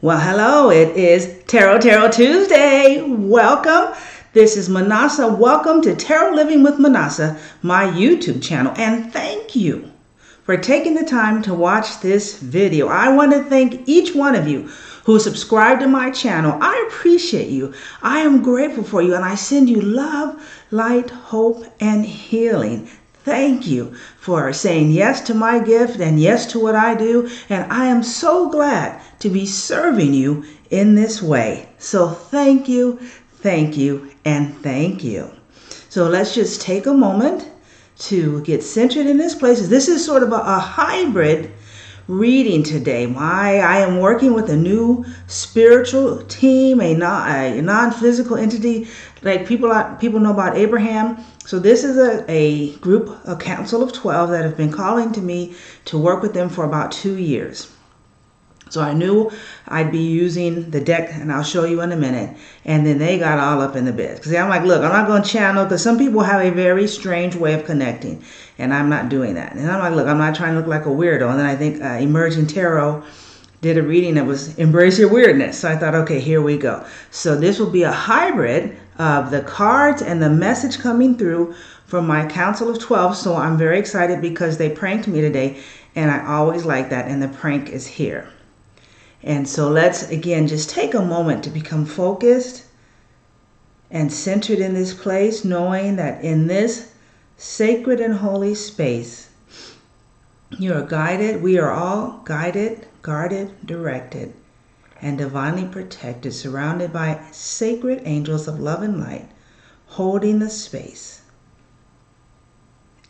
Well, hello, it is Tarot Tuesday. Welcome. This is Manasa. Welcome to Tarot Living with Manasa, my YouTube channel. And thank you for taking the time to watch this video. I want to thank each one of you who subscribed to my channel. I appreciate you. I am grateful for you, and I send you love, light, hope, and healing. Thank you for saying yes to my gift and yes to what I do. And I am so glad to be serving you in this way. So thank you, and thank you. So let's just take a moment to get centered in this place. This is sort of a hybrid reading today. I am working with a new spiritual team, a non-physical entity, like people know about Abraham. So this is a group, a council of 12 that have been calling to me to work with them for about 2 years. So I knew I'd be using the deck, and I'll show you in a minute. And then they got all up in the bed. Because I'm like, look, I'm not going to channel, because some people have a very strange way of connecting. And I'm not doing that. And I'm like, look, I'm not trying to look like a weirdo. And then I think Emerging Tarot did a reading that was Embrace Your Weirdness. So I thought, okay, here we go. So this will be a hybrid of the cards and the message coming through from my council of 12. So I'm very excited because they pranked me today. And I always like that. And the prank is here. And so let's, again, just take a moment to become focused and centered in this place, knowing that in this sacred and holy space, you are guided. We are all guided, guarded, directed, and divinely protected, surrounded by sacred angels of love and light, holding the space.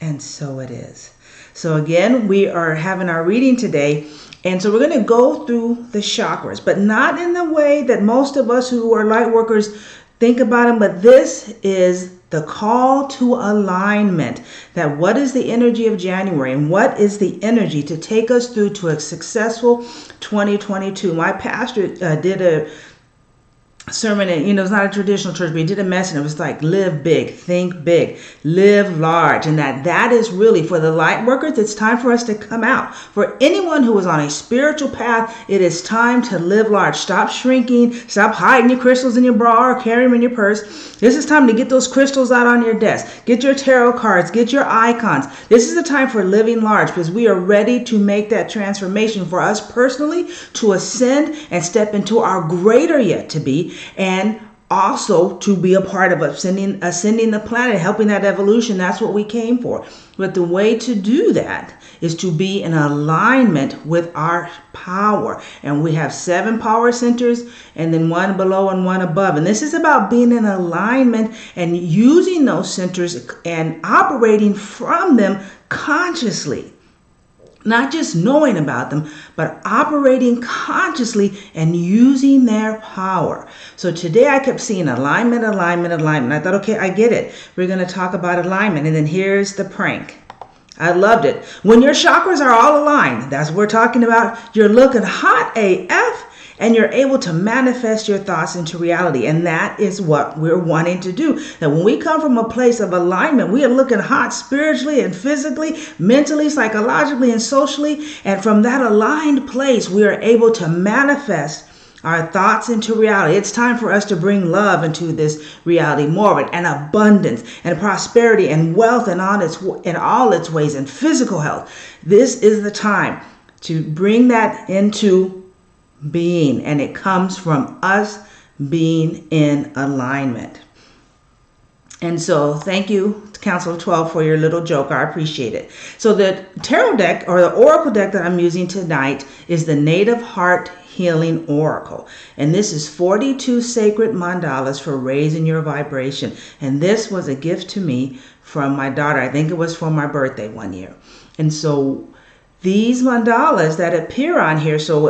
And so it is. So again, we are having our reading today. And so we're going to go through the chakras, but not in the way that most of us who are light workers think about them. But this is the call to alignment. That what is the energy of January, and what is the energy to take us through to a successful 2022. My pastor did a sermon, and it's not a traditional church, but he did a message. It was like, live big, think big, live large. And that is really for the light workers. It's time for us to come out. For anyone who is on a spiritual path, it is time to live large. Stop shrinking. Stop hiding your crystals in your bra or carry them in your purse. This is time to get those crystals out on your desk. Get your tarot cards. Get your icons. This is the time for living large, because we are ready to make that transformation for us personally, to ascend and step into our greater yet to be, and also to be a part of ascending the planet, helping that evolution. That's what we came for. But the way to do that is to be in alignment with our power. And we have 7 power centers, and then 1 below and 1 above. And this is about being in alignment and using those centers and operating from them consciously. Not just knowing about them, but operating consciously and using their power. So today I kept seeing alignment. I thought, okay, I get it. We're going to talk about alignment. And then here's the prank. I loved it. When your chakras are all aligned, that's what we're talking about. You're looking hot AF. And you're able to manifest your thoughts into reality. And that is what we're wanting to do. That when we come from a place of alignment, we are looking hot spiritually and physically, mentally, psychologically, and socially. And from that aligned place, we are able to manifest our thoughts into reality. It's time for us to bring love into this reality, more of it, and abundance and prosperity and wealth in all its ways, and physical health. This is the time to bring that into being, and it comes from us being in alignment. And so thank you, Council of 12, for your little joke. I appreciate it. So the tarot deck, or the oracle deck that I'm using tonight, is the Native Heart Healing Oracle. And this is 42 sacred mandalas for raising your vibration. And this was a gift to me from my daughter. I think it was for my birthday one year. And so these mandalas that appear on here, so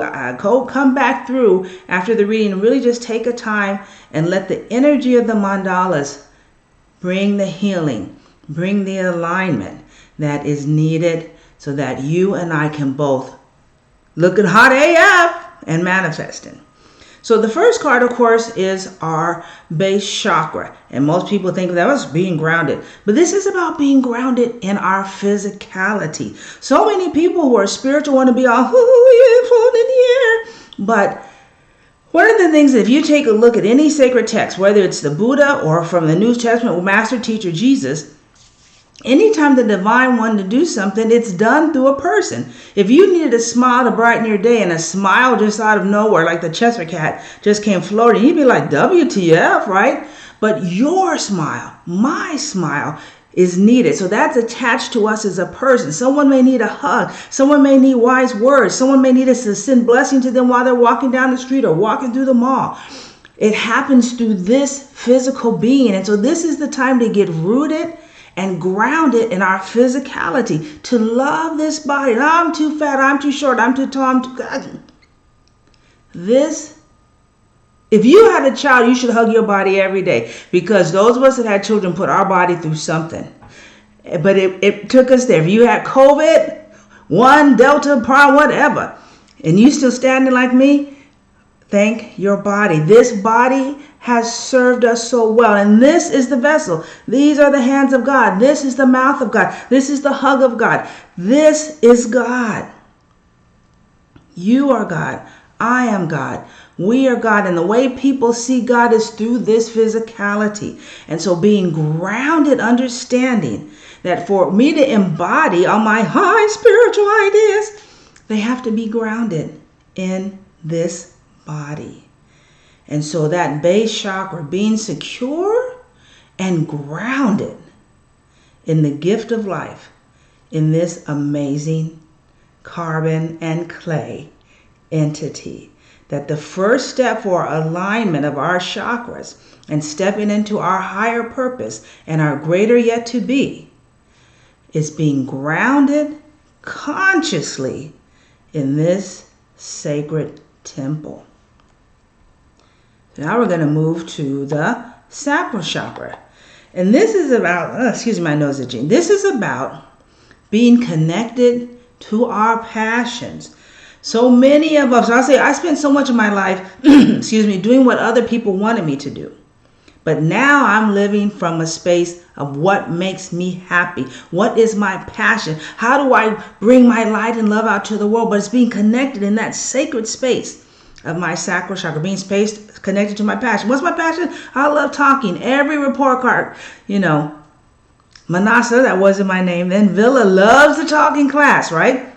come back through after the reading and really just take a time and let the energy of the mandalas bring the healing, bring the alignment that is needed, so that you and I can both looking hot AF and manifesting. So the first card, of course, is our base chakra. And most people think that was being grounded. But this is about being grounded in our physicality. So many people who are spiritual want to be all, floating in the air. But One of the things, if you take a look at any sacred text, whether it's the Buddha or from the New Testament with Master Teacher Jesus, anytime the divine wanted to do something, it's done through a person. If you needed a smile to brighten your day and a smile just out of nowhere, like the Cheshire Cat just came floating, you'd be like, WTF, right? But your smile, my smile, is needed. So that's attached to us as a person. Someone may need a hug. Someone may need wise words. Someone may need us to send blessing to them while they're walking down the street or walking through the mall. It happens through this physical being. And so this is the time to get rooted and grounded in our physicality, to love this body. I'm too fat, I'm too short, I'm too tall, I'm too... If you had a child, you should hug your body every day, because those of us that had children put our body through something. But it took us there. If you had COVID, 1, Delta, Prime, whatever, and you still standing like me, thank your body. This body has served us so well. And this is the vessel. These are the hands of God. This is the mouth of God. This is the hug of God. This is God. You are God. I am God. We are God. And the way people see God is through this physicality. And so being grounded, understanding that for me to embody all my high spiritual ideas, they have to be grounded in this body. And so that base chakra, being secure and grounded in the gift of life, in this amazing carbon and clay entity, that the first step for alignment of our chakras and stepping into our higher purpose and our greater yet to be is being grounded consciously in this sacred temple. Now we're going to move to the sacral chakra. And this is about, excuse my nose itching. This is about being connected to our passions. So many of us, I spent so much of my life, doing what other people wanted me to do. But now I'm living from a space of what makes me happy. What is my passion? How do I bring my light and love out to the world? But it's being connected in that sacred space of my sacral chakra, being connected to my passion. What's my passion? I love talking. Every report card, Manasa, that wasn't my name then, Villa loves the talking class, right?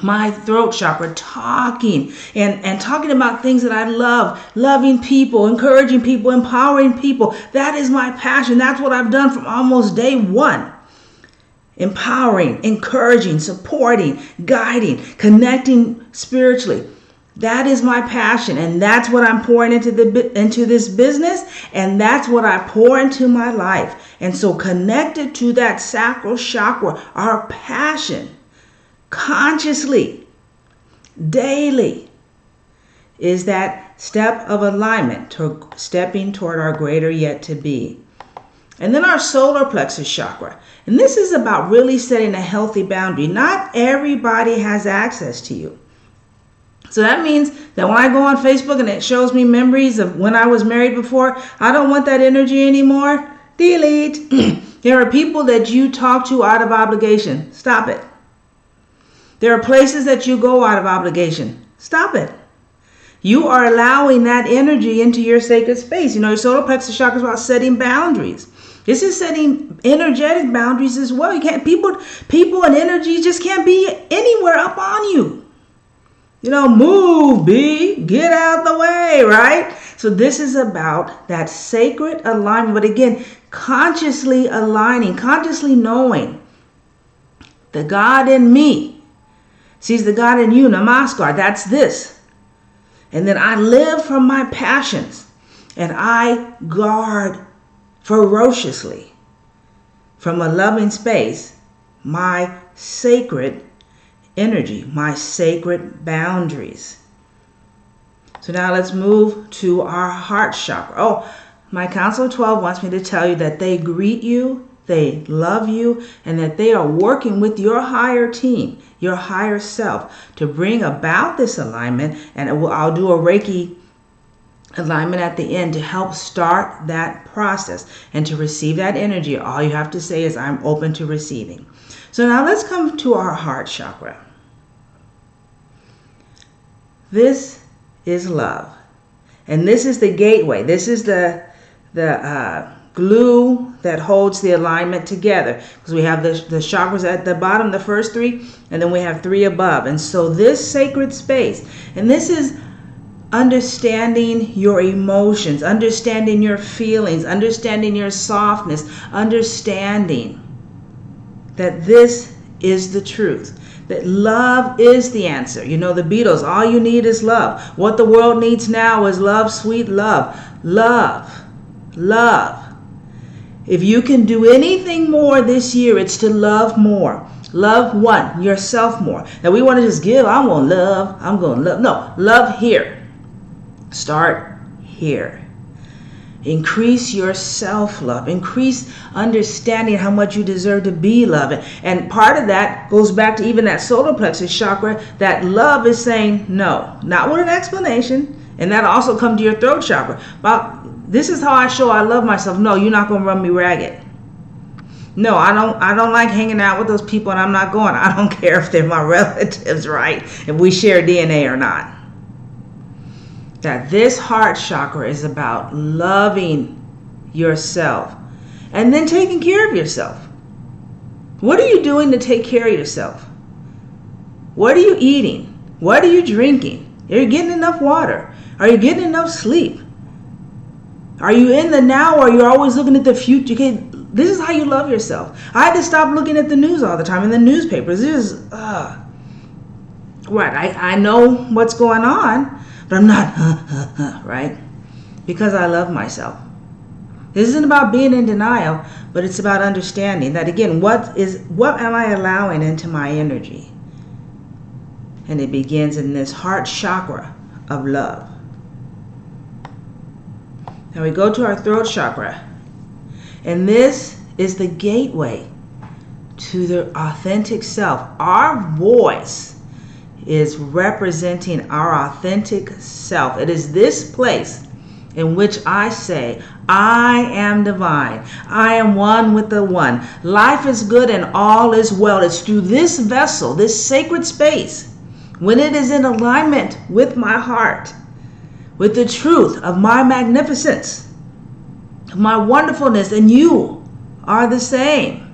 My throat chakra, talking and talking about things that I love, loving people, encouraging people, empowering people. That is my passion. That's what I've done from almost day one. Empowering, encouraging, supporting, guiding, connecting spiritually. That is my passion, and that's what I'm pouring into this business, and that's what I pour into my life. And so connected to that sacral chakra, our passion, consciously, daily, is that step of alignment to stepping toward our greater yet to be. And then our solar plexus chakra. And this is about really setting a healthy boundary. Not everybody has access to you. So that means that when I go on Facebook and it shows me memories of when I was married before, I don't want that energy anymore. Delete. There are people that you talk to out of obligation. Stop it. There are places that you go out of obligation. Stop it. You are allowing that energy into your sacred space. Your solar plexus chakra is about setting boundaries. This is setting energetic boundaries as well. You can't, people and energy just can't be anywhere up on you. Move, get out the way, right? So this is about that sacred alignment. But again, consciously aligning, consciously knowing the God in me sees the God in you. Namaskar, that's this. And then I live from my passions and I guard ferociously from a loving space my sacred energy, my sacred boundaries. So now let's move to our heart chakra. Oh, my Council of 12 wants me to tell you that they greet you, they love you, and that they are working with your higher team, your higher self, to bring about this alignment. And I'll do a Reiki alignment at the end to help start that process. And to receive that energy, all you have to say is, I'm open to receiving. So now let's come to our heart chakra. This is love. And this is the gateway. This is the glue that holds the alignment together. Because we have the chakras at the bottom, the first three, and then we have three above. And so this sacred space, and this is understanding your emotions, understanding your feelings, understanding your softness, understanding that this is the truth. That love is the answer. You know, the Beatles, all you need is love. What the world needs now is love, sweet love. Love. Love. If you can do anything more this year, it's to love more. Love one, yourself more. Now we want to just give, I'm going to love. No, love here. Start here. Increase your self-love. Increase understanding how much you deserve to be loved. And part of that goes back to even that solar plexus chakra. That love is saying no, not with an explanation. And that'll also come to your throat chakra. About this is how I show I love myself. No, you're not going to run me ragged. No, I don't like hanging out with those people, and I'm not going. I don't care if they're my relatives, right? If we share DNA or not. That this heart chakra is about loving yourself and then taking care of yourself. What are you doing to take care of yourself? What are you eating? What are you drinking? Are you getting enough water? Are you getting enough sleep? Are you in the now, or are you always looking at the future? This is how you love yourself. I had to stop looking at the news all the time and the newspapers. This is, I know what's going on, but I'm not, right? Because I love myself. This isn't about being in denial, but it's about understanding that, again, what am I allowing into my energy? And it begins in this heart chakra of love. Now we go to our throat chakra. And this is the gateway to the authentic self. Our voice is representing our authentic self. It is this place in which I say, I am divine. I am one with the one. Life is good and all is well. It's through this vessel, this sacred space, when it is in alignment with my heart, with the truth of my magnificence, of my wonderfulness, and you are the same.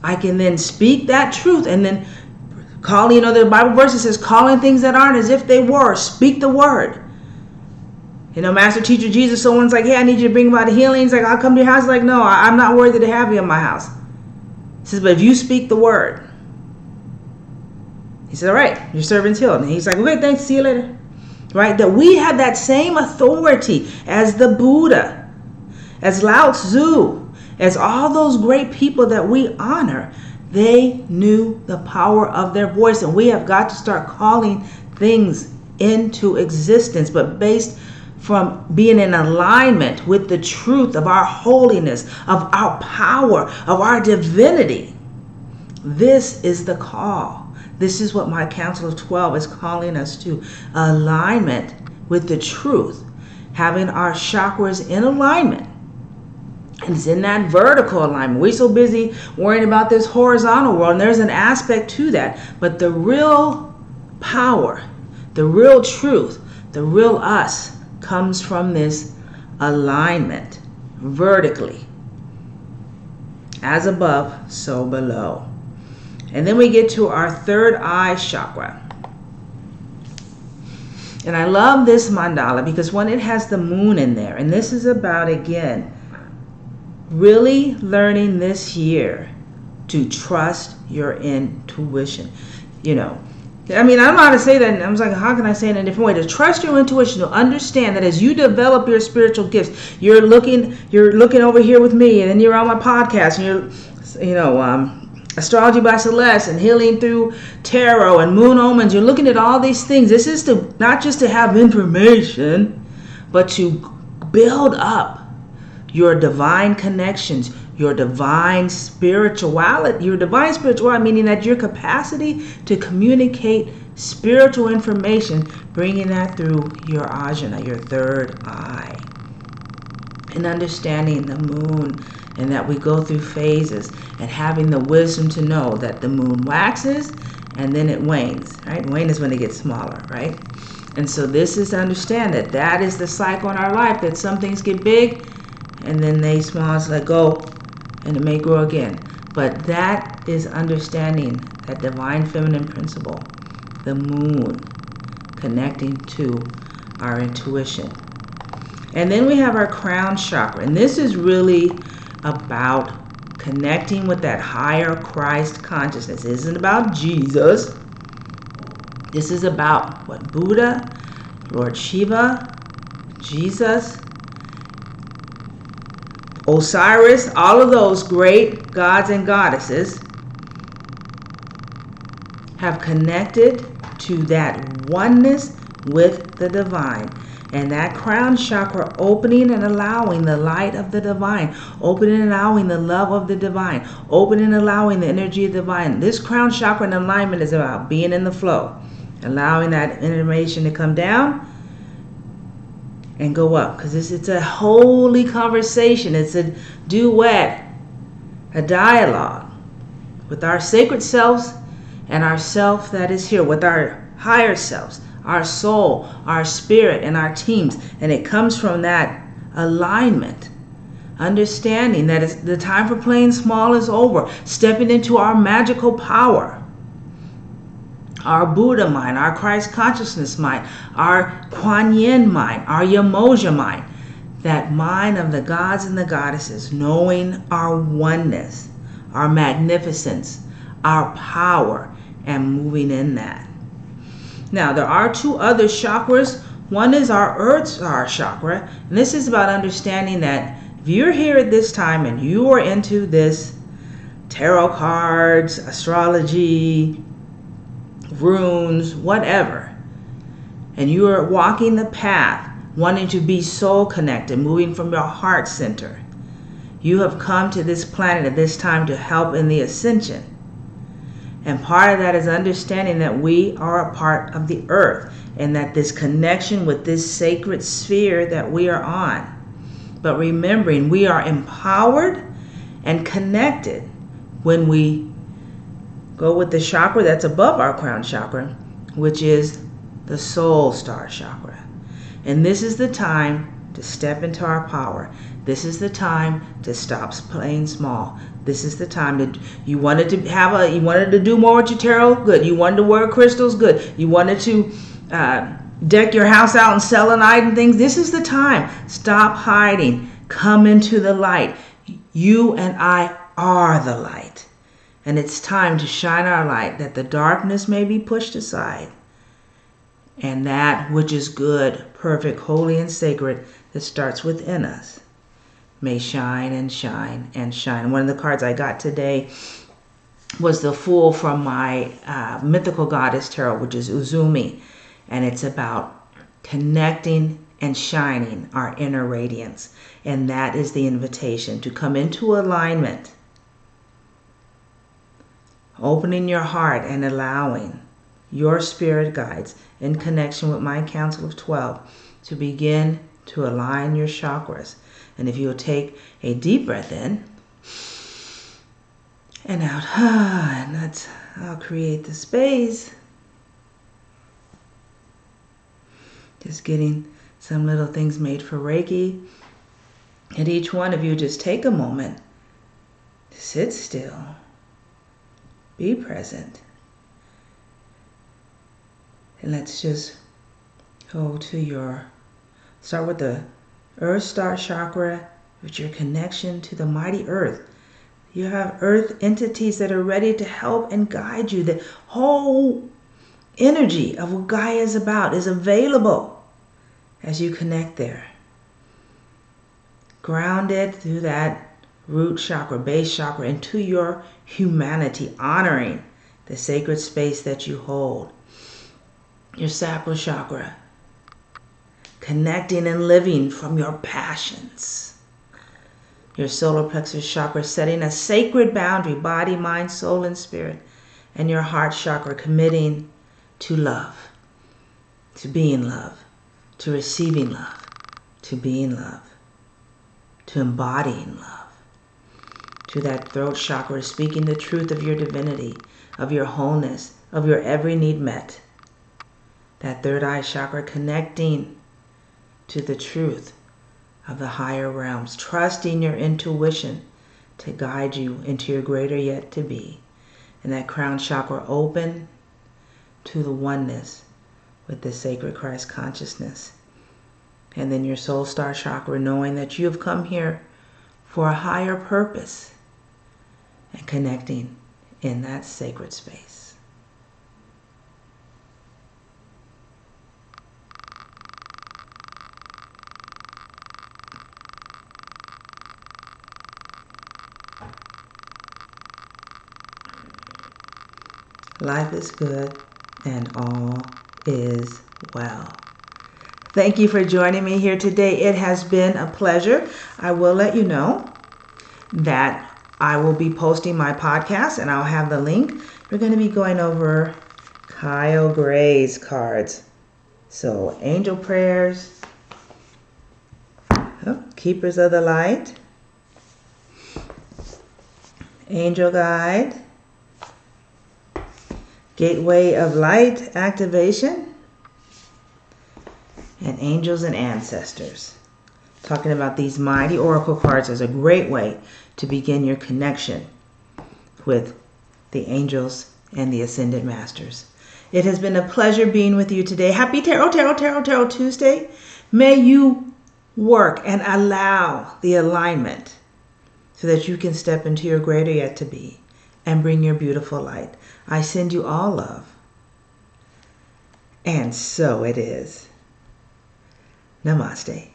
I can then speak that truth and then calling, the Bible verse says, calling things that aren't as if they were. Speak the word. Master Teacher Jesus, someone's like, hey, I need you to bring about healing. He's like, I'll come to your house. He's like, no, I'm not worthy to have you in my house. He says, but if you speak the word. He said, all right, your servant's healed. And he's like, okay, thanks, see you later. Right? That we have that same authority as the Buddha, as Lao Tzu, as all those great people that we honor. They knew the power of their voice, and we have got to start calling things into existence, but based from being in alignment with the truth of our holiness, of our power, of our divinity. This is the call. This is what my Council of 12 is calling us to. Alignment with the truth. Having our chakras in alignment. And it's in that vertical alignment. We're so busy worrying about this horizontal world, and there's an aspect to that. But the real power, the real truth, the real us comes from this alignment vertically. As above, so below. And then we get to our third eye chakra. And I love this mandala because it has the moon in there. And this is about, again, really learning this year to trust your intuition. I don't know how to say that. And I was like, how can I say it in a different way? To trust your intuition, to understand that as you develop your spiritual gifts, you're looking over here with me, and then you're on my podcast, and you're, Astrology by Celeste and Healing Through Tarot and Moon Omens. You're looking at all these things. This is to not just to have information, but to build up your divine connections, your divine spirituality, meaning that your capacity to communicate spiritual information, bringing that through your ajna, your third eye, and understanding the moon, and that we go through phases, and having the wisdom to know that the moon waxes and then it wanes, right? Wane is when it gets smaller, right? And so this is to understand that that is the cycle in our life, that some things get big and then they small, it's let go and it may grow again. But that is understanding that divine feminine principle, the moon, connecting to our intuition. And then we have our crown chakra. And this is really about connecting with that higher Christ consciousness. It isn't about Jesus. This is about what Buddha, Lord Shiva, Jesus, Osiris, all of those great gods and goddesses have connected to that oneness with the divine. And that crown chakra opening and allowing the light of the divine, opening and allowing the love of the divine, opening and allowing the energy of the divine. This crown chakra in alignment is about being in the flow, allowing that information to come down and go up. Because it's a holy conversation. It's a duet, a dialogue with our sacred selves and our self that is here, with our higher selves, our soul, our spirit, and our teams. And it comes from that alignment, understanding that it's the time for playing small is over, stepping into our magical power, our Buddha mind, our Christ consciousness mind, our Kuan Yin mind, our Yamoja mind, that mind of the gods and the goddesses, knowing our oneness, our magnificence, our power, and moving in that. Now, there are two other chakras. One is our Earth Star chakra, and this is about understanding that if you're here at this time and you are into this tarot cards, astrology, runes, whatever, and you are walking the path, wanting to be soul connected, moving from your heart center, you have come to this planet at this time to help in the ascension. And part of that is understanding that we are a part of the earth and that this connection with this sacred sphere that we are on. But remembering we are empowered and connected when we go with the chakra that's above our crown chakra, which is the soul star chakra. And this is the time to step into our power. This is the time to stop playing small. This is the time that you wanted to do more with your tarot, good. You wanted to wear crystals, good. You wanted to deck your house out and selenite and things. This is the time. Stop hiding. Come into the light. You and I are the light. And it's time to shine our light, that the darkness may be pushed aside, and that which is good, perfect, holy, and sacred that starts within us may shine and shine and shine. One of the cards I got today was the Fool from my mythical goddess tarot, which is Uzumi. And it's about connecting and shining our inner radiance. And that is the invitation to come into alignment, opening your heart and allowing your spirit guides in connection with my Council of 12 to begin to align your chakras. And if you'll take a deep breath in and out, and I'll create the space. Just getting some little things made for Reiki. And each one of you just take a moment to sit still, be present. And let's just go to start with the Earth Star Chakra, with your connection to the mighty earth. You have earth entities that are ready to help and guide you. The whole energy of what Gaia is about is available as you connect there. Grounded through that root chakra, base chakra, into your humanity, honoring the sacred space that you hold. Your sacral chakra, connecting and living from your passions. Your solar plexus chakra, setting a sacred boundary, body, mind, soul, and spirit. And your heart chakra, committing to love, to being love, to receiving love, to being love, to embodying love. To that throat chakra, speaking the truth of your divinity, of your wholeness, of your every need met. that third eye chakra, connecting to the truth of the higher realms, trusting your intuition to guide you into your greater yet to be. And that crown chakra open to the oneness with the sacred Christ consciousness. And then your soul star chakra, knowing that you have come here for a higher purpose and connecting in that sacred space. Life is good and all is well. Thank you for joining me here today. It has been a pleasure. I will let you know that I will be posting my podcast, and I'll have the link. We're going to be going over Kyle Gray's cards. So, angel prayers, keepers of the light, angel guide, gateway of light activation, and angels and ancestors. Talking about these mighty oracle cards is a great way to begin your connection with the angels and the ascended masters. It has been a pleasure being with you today. Happy Tarot Tuesday. May you work and allow the alignment so that you can step into your greater yet to be and bring your beautiful light. I send you all love. And so it is. Namaste.